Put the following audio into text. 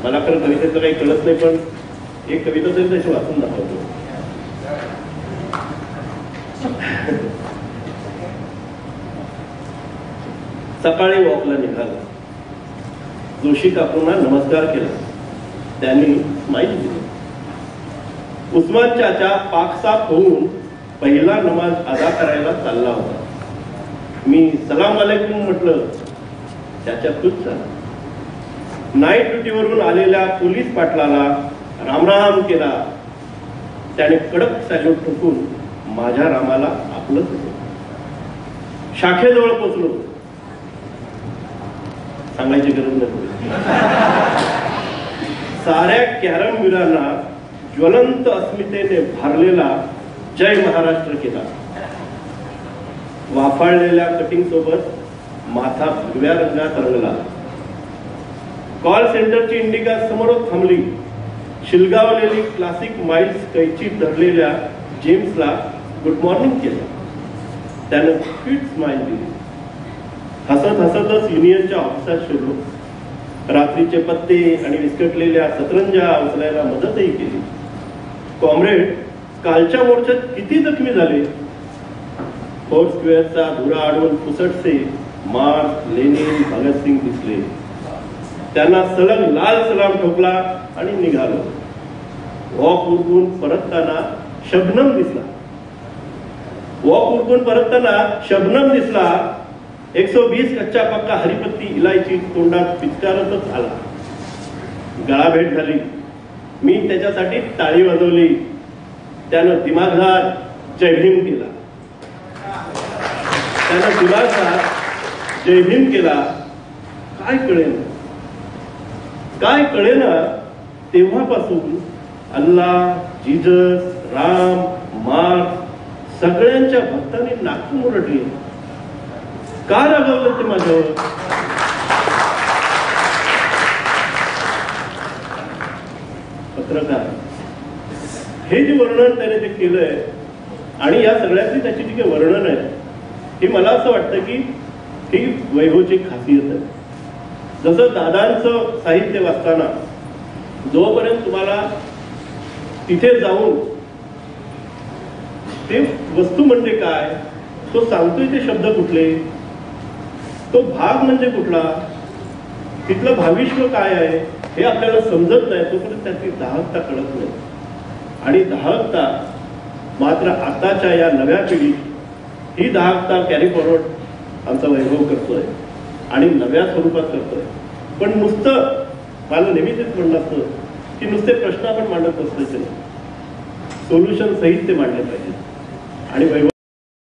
मला खरं कवितेचं काही कळत नाही, पण एक कविता तरी त्याची वाचून दाखवतो. सकाळी वॉकला निघाला, जोशी काकूंना नमस्कार केला, त्यांनी स्माईल दिली. उस्मान चाचा पाकसाफ होऊन पहिला नमाज अदा करायला चालला होता. मी सलाम वालेकुम म्हटलं. त्याच्या तुच्छ झाला. नाईट ड्युटीवरून आलेल्या पोलीस पाटलाला रामराम केला. त्याने कडक सॅल्यूट ठोकून माझ्या रामाला आपलं शाखेजवळ पोचलो. सांगायची गरज नाही. साऱ्या कॅरमवीरांना ज्वलंत अस्मितेने भारलेला जय महाराष्ट्र केला. वाफाळलेल्या कटिंग सोबत माथा भगव्या रंगात रंगला. कॉल सेंटरची इंडिका समोरच थांबली. शिलगावलेली क्लासिक माइल्स कैची धरलेल्या जेम्सला गुड मॉर्निंग केलं. त्यानं स्वीट स्माईल दिली. हसत हसतच युनियनच्या ऑफिसात शिरलो. रात्रीचे पत्ते आणि विस्कटलेल्या सतरंजा उचलायला मदतही केली. कॉम्रेड, कालच्या मोर्चात किती जखमी झाले? फोर्ट स्क्वेअरचा धुरा अडवून पुसटसे मार्क्स, लेनिन, भगतसिंग दिसले. त्यांना सलग लाल सलाम ठोकला आणि निघालो. वॉक उरकून परतताना शबनम दिसला. 120 कच्चा पक्का हरिपत्ती इलायची तोंडात पिचकारतच आला. गळा भेट झाली. मी त्याच्यासाठी टाळी वाजवली. त्यानं दिमागदार जय भीम केला. काय कळेना तेव्हापासून अल्लाह, जीजस, राम, मार्क्स सगळ्यांच्या भक्तांनी नाक मुरडली. का रागवलं ते माझ्यावर? पत्रकार, हे जे वर्णन त्याने ते केलंय आणि या सगळ्याची त्याची जी काही वर्णन आहे, हे मला असं वाटतं की ही वैभवची खासियत आहे. जसं दादांचं साहित्य वाचताना जोपर्यंत तुम्हाला तिथे जाऊन ते वस्तू म्हणजे काय, तो सांगतोय ते शब्द कुठले, तो भाग म्हणजे कुठला, तिथलं भाविष्य काय आहे हे आपल्याला समजत नाही तोपर्यंत त्याची दाहकता कळत नाही. आणि दाहकता मात्र आताच्या या नव्या पिढीत ही दाहकता कॅरी फॉरवर्ड आमचा वैभव करतोय आणि नव्या स्वरूपात करतोय. पण नुसतं मला नेहमी तेच म्हणलं असतं की नुसते प्रश्न आपण मांडत असल्याचे नाही, सोल्युशन सहित ते मांडले पाहिजे. आणि वैभव